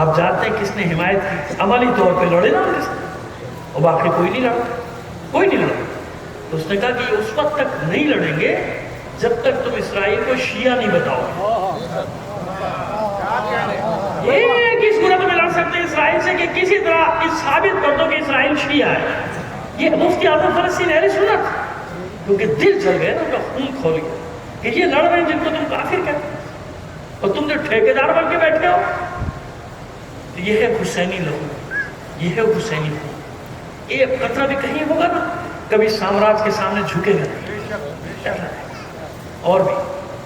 آپ جانتے ہیں کس نے حمایت کی؟ عملی طور پہ لڑے نا ان کے ساتھ، اور باقی کوئی نہیں لڑا، کوئی نہیں لڑا. تو اس نے کہا کہ یہ اس وقت تک نہیں لڑیں گے جب تک تم اسرائیل کو شیعہ نہیں بتاؤ. ایک اس گروپ میں لڑ سکتے ہیں اسرائیل سے کہ کسی طرح اس ثابت کر دو کہ اسرائیل شیعہ ہے. یہ مفتی اعظم فلسطین اہل سنت، کیونکہ دل جل گئے نا، ان کا خون کھول گیا کہ یہ لڑ رہے ہیں جن کو تم کافر کہتے اور تم جو ٹھیکیدار بن کے بیٹھے ہو. تو یہ ہے حسینی لہو، یہ ہے حسینی خون. ایک قطرہ بھی کہیں ہوگا نا کبھی سامراج کے سامنے جھکے گا. اور بھی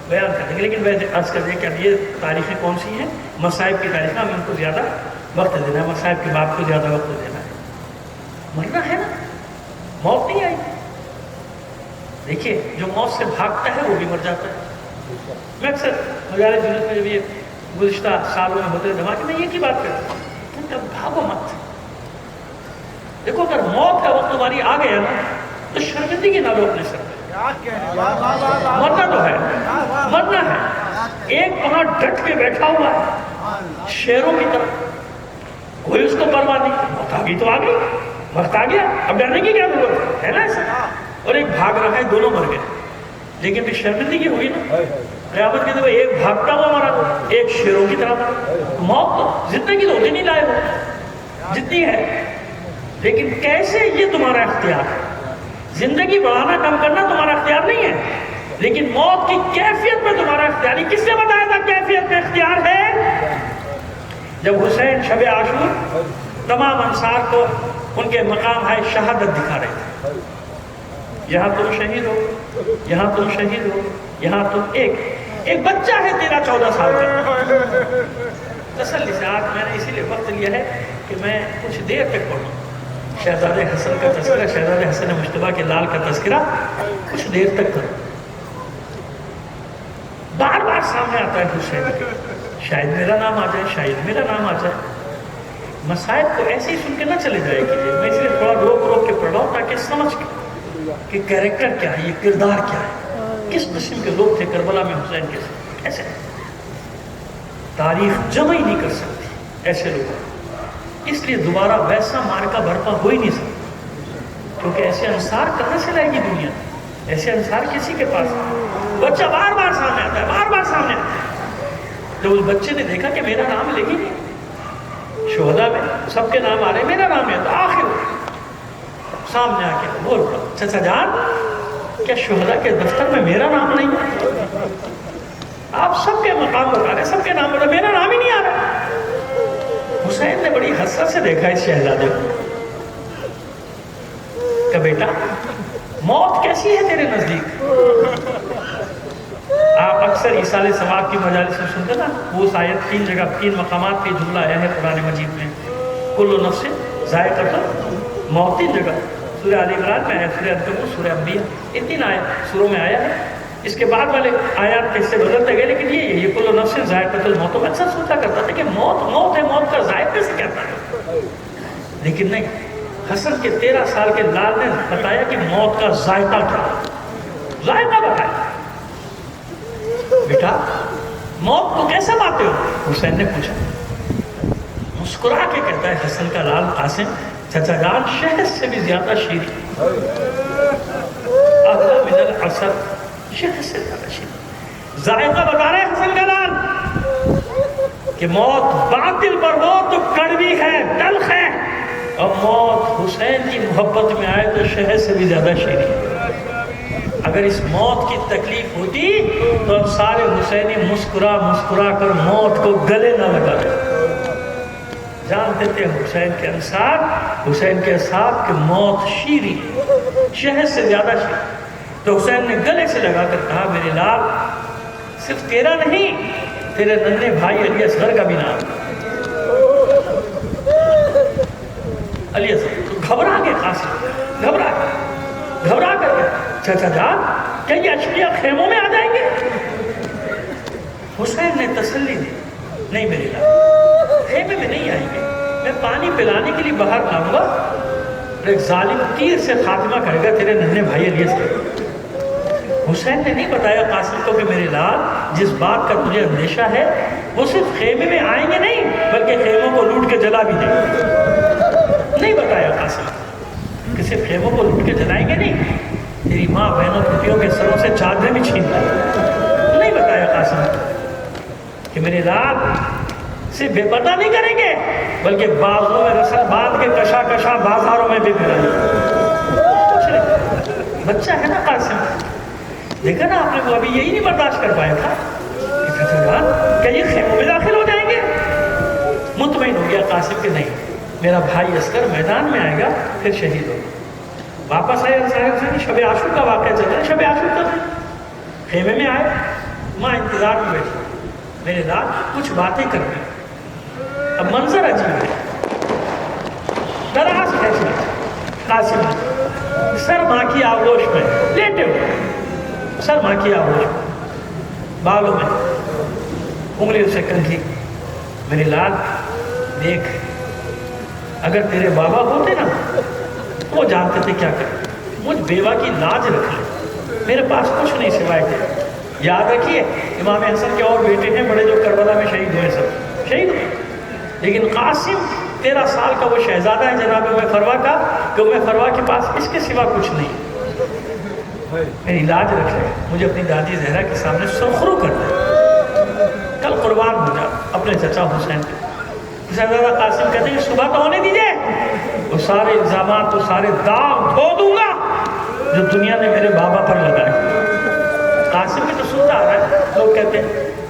بیان کر دیں گے، لیکن ویسے عرض کر دیں کہ اب یہ تاریخیں کون سی ہیں؟ مصائب کی تاریخ. ہم ان کو زیادہ وقت دینا ہے، مصائب کے باپ کو زیادہ وقت دینا ہے. مرنا ہے نا، موت نہیں آئی. دیکھیے جو موت سے بھاگتا ہے وہ بھی مر جاتا ہے. میں اکثر مجالس جلوس میں جب یہ گزشتہ سالوں میں ہوتے دھماکے میں یہ کی بات کرتا ہوں کہ بھاگو مت. دیکھو اگر موت کا وقت تمہاری آ گیا نا تو شرمندگی نہ لو اپنے سر پہ. مرنا تو ہے، مرنا ہے. ایک وہاں ڈٹ کے بیٹھا ہوا ہے شیروں کی طرح، کوئی اس کو پرواہ نہیں. موت آ گئی تو آ گئی، وقت آ گیا، اب ڈرنے کی کیا ضرورت ہے نا ایسا. اور ایک بھاگ رہا ہے، دونوں مر گئے. لیکن پھر شرمندگی ہوئی نا. قیامت کے دن ایک بھاگتا ہوا مرا، ایک شیروں کی طرح مرا. موت تو زندگی تو ہوتی نہیں لائے ہو جتنی ہے، لیکن کیسے یہ تمہارا اختیار ہے. زندگی بڑھانا کم کرنا تمہارا اختیار نہیں ہے، لیکن موت کی کیفیت میں تمہارا اختیار. کس نے بتایا تھا کیفیت میں اختیار ہے؟ جب حسین شب عاشور تمام انصار کو ان کے مقام ہے شہادت دکھا رہے تھے. یہاں تم شہید ہو، یہاں تم شہید ہو، یہاں تم. ایک بچہ ہے 13-14 سال کا. تسلی سے آج میں نے اسی لیے وقت لیا ہے کہ میں کچھ دیر تک پڑھوں. شہزادے حسن کا تذکرہ، شہزادے حسن مجتبیٰ کے لال کا تذکرہ کچھ دیر تک کروں. بار بار سامنے آتا ہے حسین کے، شاید میرا نام آ جائے، شاید میرا نام آ جائے. مسائل کو ایسے ہی سن کے نہ چلے جائے کیجیے. میں اس لیے تھوڑا روک کے پڑھ رہا ہوں تاکہ سمجھ کہ کیریکٹر کیا ہے، یہ کردار کیا ہے، کس قسم کے لوگ تھے کربلا میں حسین کے ساتھ. ایسے تاریخ جمع ہی نہیں کر سکتی ایسے لوگ. اس لیے دوبارہ ویسا مارکا برپا ہو ہی نہیں سکتا، کیونکہ ایسے انصار کہاں سے لائے گی دنیا؟ ایسے انصار کسی کے پاس. بچہ بار بار سامنے آتا ہے، بار بار سامنے آتا ہے. جب اس بچے نے دیکھا کہ میرا نام لے ہی نہیں، شہداء میں سب کے نام آ رہے ہیں، میرا نام ہے، تو آخر سامنے آ کے بول پڑا، چچا جان کیا شہداء کے دفتر میں میرا نام نہیں ہے؟ آپ سب کے مقام بتا رہے، سب کے نام بتا، میرا نام ہی نہیں آ رہا. حسین نے بڑی حسرت سے دیکھا اس شہزادے کو کہ بیٹا موت کیسی ہے تیرے نزدیک؟ آپ اکثر ایصال ثواب کی مجالس میں سنتے نا، وہ آیت 3 جگہ 3 مقامات پہ جملہ آیا ہے قرآن مجید میں، کل نفس ذائقۃ الموت. 3 جگہ سورہ آل عمران میں آیا، سورہ عنکبوت، سورہ انبیاء، یہ 3 آیات سوروں میں آیا ہے. اس کے بعد والے آیات کے حصے بدلتے گئے، لیکن یہ کل نفس ذائقۃ الموت. میں اکثر سوچا کرتا تھا کہ موت ہے، موت کا ذائقہ سے کہتا ہے، لیکن نہیں. حسن کے 13 سال کے لال نے بتایا کہ موت کا ذائقہ کیا، ذائقہ بتایا. بیٹا موت کو کیسے پاتے ہو؟ حسین نے پوچھا. مسکرا کے کہتا ہے حسن کا لال قاسم چچا جان شہد سے بھی زیادہ شیریں، احلی من العسل، شہد سے زیادہ شیریں۔ ذائقہ بتا رہے حسن کا لال کہ موت باطل پر ہو تو کڑوی ہے، تلخ ہے، اور موت حسین کی محبت میں آئے تو شہد سے بھی زیادہ شیریں۔ اگر اس موت کی تکلیف ہوتی تو ہم سارے حسینی مسکرا مسکرا کر موت کو گلے نہ لگاتے۔ جانتے تھے حسین کے انصار، حسین کے اصحاب کہ موت شیریں، شہد سے زیادہ شیریں۔ تو حسین نے گلے سے لگا کر کہا میرے لال صرف تیرا نہیں، تیرے ننھے بھائی علی اصغر کا بھی نام۔ علی اصغر گھبرا کے قاسم، گھبرا کر گیا چچا جان کیا یہ اشقیاء خیموں میں آ جائیں گے؟ حسین نے تسلی دی نہیں میرے لال، خیمے میں نہیں آئیں گے، میں پانی پلانے کے لیے باہر لاؤں گا، ایک ظالم تیر سے خاتمہ کرے گا تیرے ننھے بھائی علی اصغر۔ حسین نے نہیں بتایا قاسم کو کہ میرے لال جس بات کا تجھے اندیشہ ہے وہ صرف خیمے میں آئیں گے نہیں بلکہ خیموں کو لوٹ کے جلا بھی دیں گے۔ نہیں بتایا قاسم کہ صرف خیموں کو لوٹ کے جلائیں گے نہیں، تیری ماں بہنوں پھوپھیوں کے سروں سے چادریں بھی چھین لیں۔ نہیں بتایا قاسم کہ میرے لال صرف بے پردہ نہیں کریں گے بلکہ بازوں میں رسل باندھ کے کشا کشا بازاروں میں بھی پھرائیں گے۔ بچہ ہے نا قاسم، دیکھا نا آپ نے وہ ابھی یہی نہیں برداشت کر پایا تھا کہ چچا جان کیا یہ خیموں میں داخل ہو جائیں گے؟ مطمئن ہو گیا قاسم کہ نہیں، میرا بھائی اصغر میدان میں آئے گا پھر شہید ہوگا۔ واپس آئے صاحب سے شب عاشور کا واقعہ چل رہا ہے، شب عاشور کا خیمے میں آئے، ماں انتظار میں بیٹھی، میرے لال کچھ باتیں کر رہی، اب منظر عجیب ہے، دراز کھینچ قاسم سر ماں کی آغوش میں لیٹے ہوئے، سر ماں کی آغوش میں، بالوں میں انگلی اسے کنگھی، میرے لال دیکھ اگر تیرے بابا ہوتے نا وہ جانتے تھے کیا کریں، مجھ بیوہ کی لاج رکھ لے، میرے پاس کچھ نہیں سوائے تھے۔ یاد رکھیے امام حسن کے اور بیٹے ہیں بڑے جو کربلا میں شہید ہوئے، سب شہید ہوئے، لیکن قاسم 13 سال کا وہ شہزادہ ہے جناب ام فروا کا کہ ام فروا کے پاس اس کے سوا کچھ نہیں، میری لاج رکھ لے، مجھے اپنی دادی زہرا کے سامنے سرخرو کر دے، کل قربان ہو جا اپنے چچا حسین پہ۔ شہزادہ قاسم کہتے ہیں صبح تو ہونے دیجئے، وہ سارے الزامات وہ سارے داغ دھو دوں گا جو دنیا نے میرے بابا پر لگائے۔ قاسم بھی تو سنتا آ رہا ہے، لوگ کہتے ہیں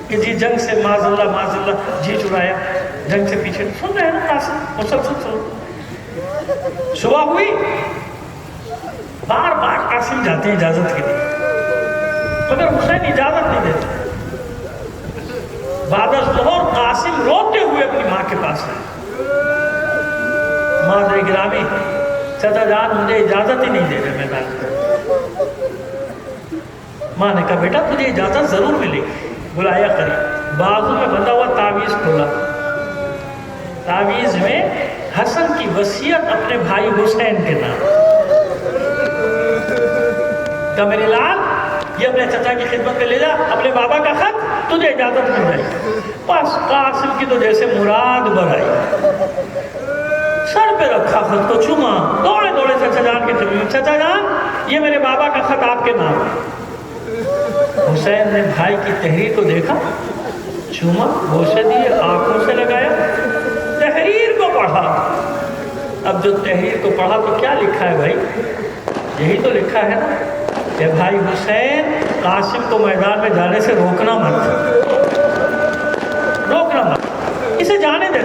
کہ جی جنگ سے معاذ اللہ جی چرایا، جنگ سے پیچھے سن رہے ہیں نا قاسم، مسلسل سن۔ صبح ہوئی، بار بار قاسم جاتے ہیں اجازت کے لیے مگر حسین اجازت نہیں دیتے۔ بعد از ظہر قاسم روتے ہوئے اپنی ماں کے پاس آئے، مادر گرامی چچا جان مجھے اجازت ہی نہیں دے رہے میدان میں۔ ماں نے کہا بیٹا تجھے اجازت ضرور ملے گی، بلایا قریب، بازو میں بندھا ہوا تعویذ کھولا، تعویذ میں حسن کی وصیت اپنے بھائی حسین کے نام۔ کہا میرے لال یہ اپنے چچا کی خدمت میں لے جا، اپنے بابا کا خط تجھے اجازت مل جائے گی۔ بس قاسم کی تو جیسے مراد برائی، سر پہ رکھا خط کو، چوما، دوڑے دوڑے چچا جان کے خدمت، چچا جان یہ میرے بابا کا خط آپ کے نام ہے۔ حسین نے بھائی کی تحریر کو دیکھا، چوما، بوسے دیے، آنکھوں سے لگایا، تحریر کو پڑھا۔ اب جو تحریر کو پڑھا تو کیا لکھا ہے بھائی؟ یہی تو لکھا ہے نا کہ بھائی حسین قاسم کو میدان میں جانے سے روکنا مت، اسے جانے دے،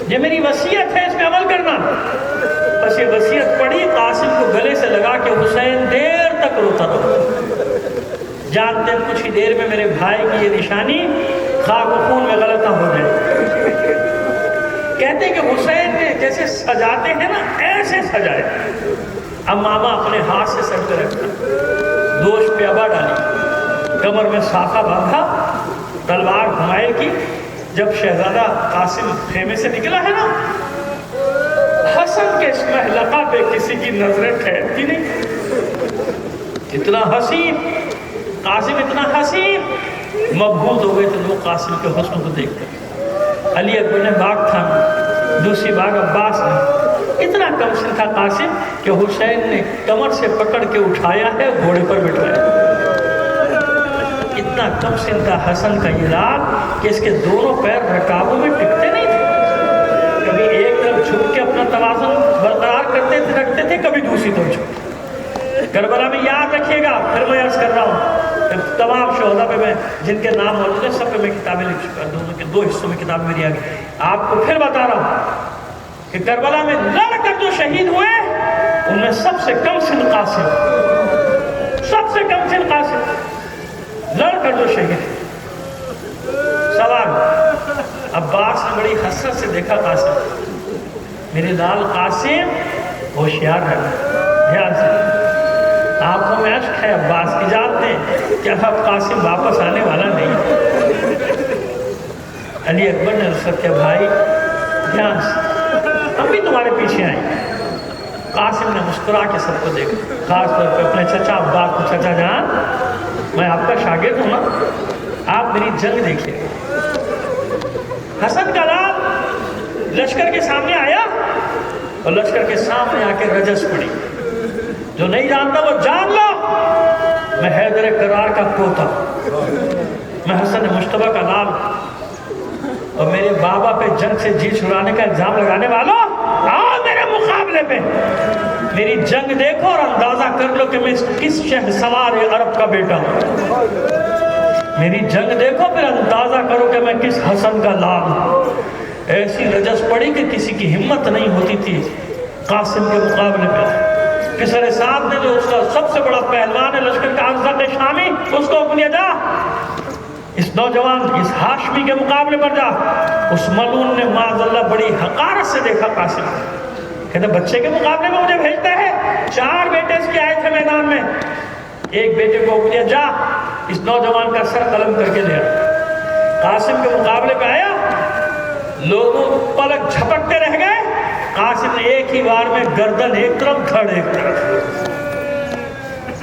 یہ میری وصیت ہے، اس میں عمل کرنا۔ بس یہ وصیت پڑھی، قاسم کو گلے سے لگا کے حسین دیر تک روتا رہا۔ جانتے ہیں کچھ ہی دیر میں میرے بھائی کی یہ نشانی خاک و خون میں غلط نہ ہو جائے۔ کہتے ہیں کہ حسین نے جیسے سجاتے ہیں نا ایسے سجائے۔ اب ماما اپنے ہاتھ سے سر پہ رکھا، دوش پہ ابا ڈالی، کمر میں صافہ باندھا، تلوار گھمائل کی۔ جب شہزادہ قاسم خیمے سے نکلا ہے نا، حسن کے اس محلقہ پہ کسی کی نظریں ٹھہرتی نہیں۔ اتنا حسین قاسم، اتنا حسین، مبہوت ہو گئے تھے لوگ قاسم کے حسن کو دیکھ کر۔ علی اکبر نے باغ تھاما، دوسری باغ عباس نے۔ اتنا کم سن تھا قاسم کہ حسین نے کمر سے پکڑ کے اٹھایا ہے، گھوڑے پر بٹھایا۔ اتنا کم سن تھا حسن کا یہ لال کہ اس کے دونوں پیر رکابوں میں ٹکتے نہیں تھے، کبھی ایک طرف جھک کے اپنا توازن برقرار رکھتے تھے، کبھی دوسری طرف جھک۔ کربلا میں یاد رکھیے گا، پھر میں عرض کر رہا ہوں، تمام شہداء پہ میں جن کے نام موجود ہیں سب پہ میں کتابیں لکھ چکا، دونوں کے 2 حصوں میں کتاب میری آگے۔ آپ کو پھر بتا رہا ہوں کہ کربلا میں لڑ کر جو شہید ہوئے ان میں سب سے کم سن قاسم، سب سے کم سن قاسم، لڑ کر جو شہید۔ سوال، عباس نے بڑی حسرت سے دیکھا قاسم، میرے لال قاسم ہوشیار رہنا، دھیان سے، آنکھوں میں اشک ہے عباس کی، جانتے ہیں کہ اب قاسم واپس آنے والا نہیں۔ علی اکبر نے عرض کیا بھائی دھیان سے، ہم بھی تمہارے پیچھے آئیں۔ قاسم نے مسکرا کے سب کو دیکھا، خاص طور پہ اپنے چچا عباس کو، چچا جان میں آپ کا شاگرد ہوں نا، آپ میری جنگ دیکھیے۔ حسن کا لال لشکر کے سامنے آیا اور لشکر کے سامنے آ کے رجس پڑی۔ جو نہیں جانتا وہ جان لو، میں حیدر کرار کا پوتا، میں حسن مشتبہ کا لال، اور میرے بابا پہ جنگ سے جی چھڑانے کا الزام لگانے والوں، آؤ میرے مقابلے پہ، میری جنگ دیکھو اور اندازہ کر لو کہ میں کس شہسوار عرب کا بیٹا ہوں۔ میری جنگ دیکھو پھر اندازہ کرو کہ میں کس حسن کا لال ہوں۔ ایسی رجس پڑی کہ کسی کی ہمت نہیں ہوتی تھی قاسم کے مقابلے پہ۔ کسر سعد نے جو اس کا سب سے بڑا پہلوان ہے لشکر کا، ازرق شامی، اس کو حکم دیا جا اس نوجوان اس ہاشمی کے مقابلے پر جا۔ اس ملعون نے معاذ اللہ بڑی حقارت سے دیکھا قاسم، کہتے بچے کے مقابلے میں مجھے بھیجتا ہے، 4 بیٹے اس کے آئے تھے میدان میں، ایک بیٹے کو حکم دیا جا اس نوجوان کا سر قلم کر کے لیا۔ قاسم کے مقابلے پہ آیا، لوگوں پلک جھپکتے رہ گئے، قاسم نے ایک ہی بار میں گردن ایک طرف دھڑ ایک طرف،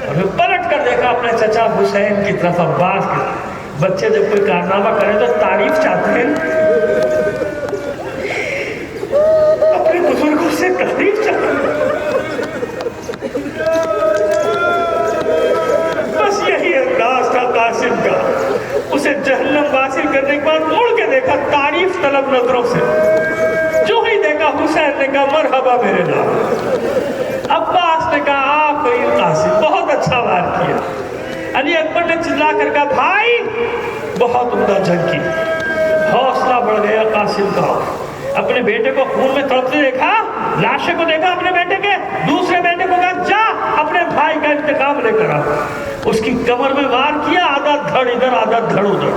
اور پھر پلٹ کر دیکھا اپنے چچا حسین کی طرف، عباس کی طرف۔ بچے جب کوئی کارنامہ کریں تو تعریف چاہتے ہیں، اپنے بزرگوں سے تعریف چاہتے ہیں، بس یہی انداز تھا قاسم کا۔ اسے جہنم حاصل کرنے کے بعد مڑ کے دیکھا تعریف طلب نظروں سے، جو ہی دیکھا حسین نے کہا مرحبا میرے نام، عباس نے کہا آفرین قاسم، بہت اچھا وار کیا۔ علی اکبر نے چلا کر کہا بھائی بہت عمدہ جنگ کی، حوصلہ بڑھ گیا قاسم کا۔ اپنے بیٹے کو خون میں تڑپتے دیکھا، لاشیں کو دیکھا اپنے بیٹے کے، دوسرے بیٹے کو کہا جا اپنے بھائی کا انتقام لے کر آ۔ اس کی کمر میں وار کیا، آدھا دھڑ ادھر آدھا دھڑ ادھر،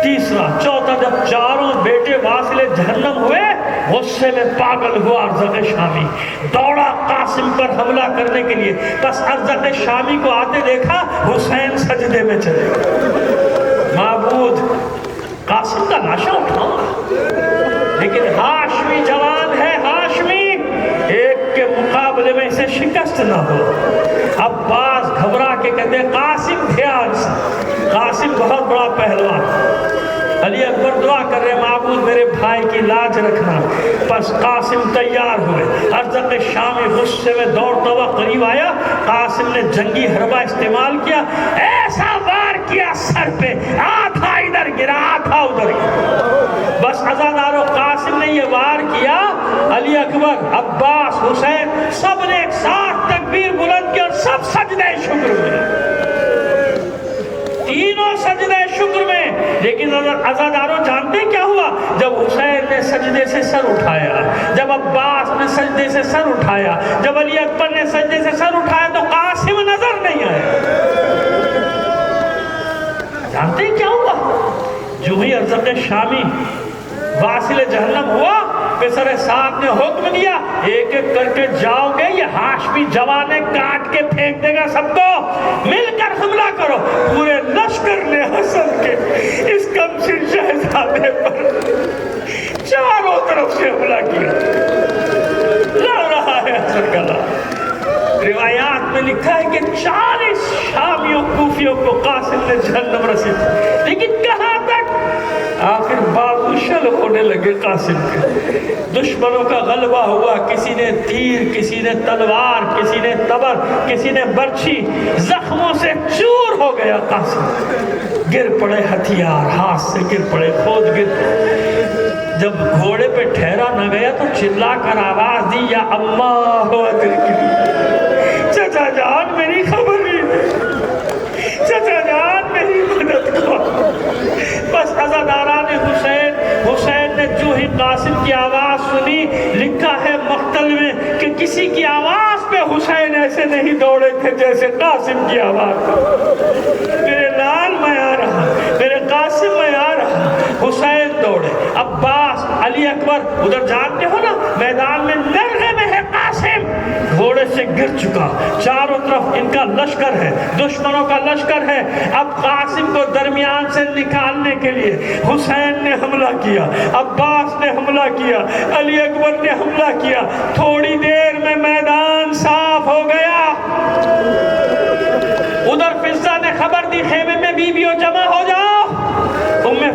تیسرا چوتھا، جب چاروں بیٹے واصل جہنم ہوئے، غصے میں پاگل ہوا ارزق شامی، دوڑا قاسم پر حملہ کرنے کے لیے، بس ارزق شامی کو آتے دیکھا، حسین سجدے میں چلے گئے، معبود قاسم کا لاشا اٹھاؤں گا، لیکن ہاشمی جوان ہے، ہاشمی ایک کے مقابلے میں اسے شکست نہ ہو۔ عباس گھبرا کے کہتے ہیں قاسم دھیان سے، قاسم بہت بڑا پہلوان۔ علی اکبر دعا کر رہے معبود میرے بھائی کی لاج رکھنا۔ پس قاسم تیار ہوئے، ارزق شامی غصے میں دوڑتا ہوا قریب آیا، قاسم نے جنگی حربہ استعمال کیا، ایسا وار کیا سر پہ، آدھا ادھر گرا آدھا ادھر گرا، بس عزادارو قاسم نے یہ وار کیا، علی اکبر عباس حسین سب نے ایک ساتھ تکبیر بلند کی اور سب سجدہ شکر میں، تینوں سجدہ شکر میں۔ لیکن عزاداروں جانتے کیا ہوا؟ جب حسین نے سجدے سے سر اٹھایا، جب عباس نے سجدے سے سر اٹھایا، جب علی اکبر نے سجدے سے سر اٹھایا تو قاسم نظر نہیں آیا۔ جانتے کیا ہوا؟ جو ہی ارزق شامی واصل جہنم ہوا، پسر صاحب نے حکم دیا ایک ایک کر کے جاؤ گے، یہ ہاشمی جوانے کاٹ کے پھینک دے گا، سب کو مل کر حملہ کرو۔ پورے لشکر نے حسن کے اس کمسن شہزادے پر چاروں طرف سے حملہ کیا، لڑ رہا ہے حسن کا لال۔ روایات میں لکھا ہے کہ 40 شامیوں کوفیوں کو قاسم نے جہنم رسید، لیکن کہاں تک؟ آخر بابو اچھل ہونے لگے قاسم کے. دشمنوں کا غلبہ ہوا, کسی نے تیر, کسی نے تلوار, کسی نے تبر, کسی نے برچھی, زخموں سے چور ہو گیا قاسم. گر پڑے ہتھیار, ہاتھ سے گر پڑے, خود گر پڑے. جب گھوڑے پہ ٹھہرا نہ گیا تو چلا کر آواز دی, یا اللہ چچا جان میری خبر نہیں, چچا جان میری مدد کرو. بس عزاداران حسین نے جو ہی قاسم کی آواز سنی, لکھا ہے مقتل میں کہ کسی کی آواز پہ حسین ایسے نہیں دوڑے تھے جیسے قاسم کی آواز. میرے لال میں آ رہا, میرے قاسم میں آ رہا. حسین دوڑے, عباس, علی اکبر, ادھر جانتے ہو نا میدان میں لرغے میں ہے قاسم, گھوڑے سے گر چکا. چاروں طرف ان کا لشکر ہے, دشمنوں کا لشکر ہے. اب قاسم کو درمیان سے نکالنے کے لیے حسین نے حملہ کیا, عباس نے حملہ کیا, علی اکبر نے حملہ کیا. تھوڑی دیر میں میدان صاف ہو گیا. ادھر فضہ نے خبر دی, خیمے میں بیویوں جمع ہو جاؤ,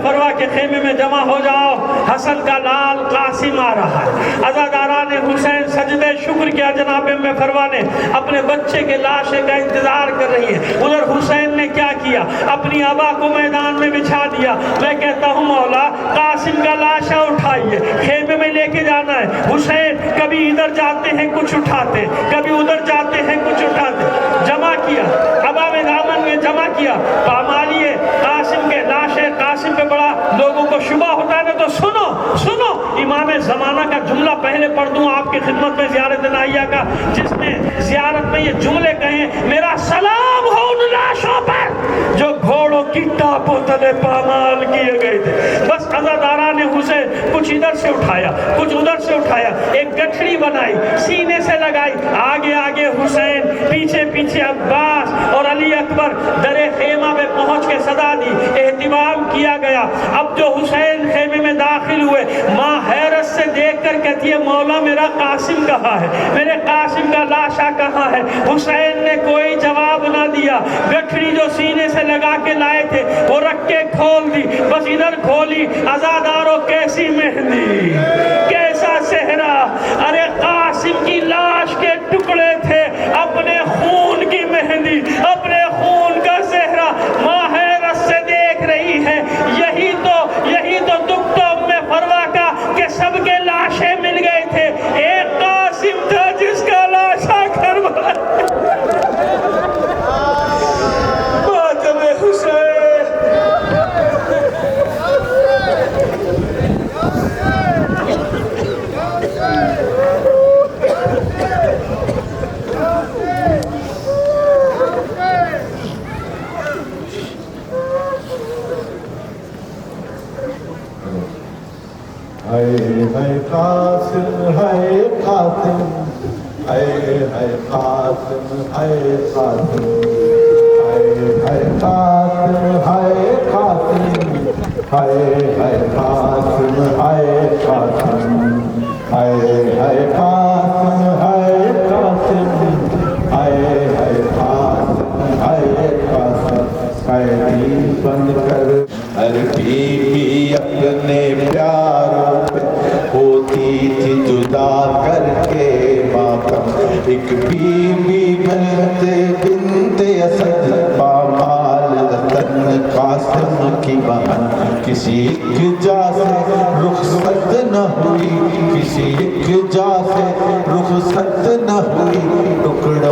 فروا کے خیمے میں جمع ہو جاؤ, حسن کا لال قاسم آ رہا ہے. عزاداران حسین سجدہ شکر کیا جناب فروا نے, اپنے بچے کے لاشے کا انتظار کر رہی ہے. ادھر حسین نے کیا کیا, اپنی آبا کو میدان میں بچھا دیا. میں کہتا ہوں مولا قاسم کا لاشا اٹھائیے, خیمے میں لے کے جانا ہے. حسین کبھی ادھر جاتے ہیں کچھ اٹھاتے, کبھی ادھر جاتے ہیں کچھ اٹھاتے. جمع کیا, ابا میں دامن میں جمع کیا. پامالیے قاسم کے لاشے, قاسم پہ بڑا لوگوں کو شبہ ہوتا ہے نا, تو سنو سنو امام زمانہ کا جملہ پہلے پڑھ دوں آپ کی خدمت میں زیارت نائیہ کا, جس نے زیارت میں یہ جملے کہیں, میرا سلام ہو ان لاشوں پر جو گھوڑوں کی ٹاپوں تلے پامال کیے گئے تھے. بس عزاداران حسین کچھ ادھر سے اٹھایا, کچھ ادھر سے اٹھایا, ایک گٹھڑی بنائی, سینے سے لگائی. آگے آگے حسین, پیچھے پیچھے عباس اور علی اکبر. در خیمہ میں پہنچ کے صدا دی, اہتمام کیا گیا. اب جو حسین خیمے میں داخل ہوئے, ماں حیرت سے دیکھ کر کہتی ہے, مولا میرا قاسم کہاں ہے, میرے قاسم کا لاشا کہاں ہے. حسین نے کوئی جواب نہ دیا. گٹھڑی جو سینے سے لگا کے لائے تھے وہ رکھ کے کھول دی. بس ادھر کھولی, عزاداروں کیسی مہندی, کیسا صحرا. ارے قاسم کی لاش کے ٹکڑے تھے, اپنے خون کی مہندی, اپنے خون کا صحرا. ماں حیرت سے دیکھ رہی ہے. یہی تو دکھ تو میں فروا کا کہ سب کے لاشیں مل گئے تھے, ایک قاسم تھا جس کا لاشا کروایا. ماتم حسین. ہے قاسم ہے قاسم, ہے قاسم ہے قاسم, ہے قاسم ہے قاسم, ہے قاسم ہے قاسم, ہے قاسم ہے قاسم, ہے قاسم ہے قاسم. قیدی بن کر ہر بیوی اپنے پیاروں پہ ہوتی تھی جدا کر کے ماتم. ایک بیوی بنتے بنت اسد پامال وطن قاسم کی بہن, کسی ایک جا سے رخصت نہ ہوئی, کسی ایک جا سے رخصت نہ ہوئی. ٹکڑے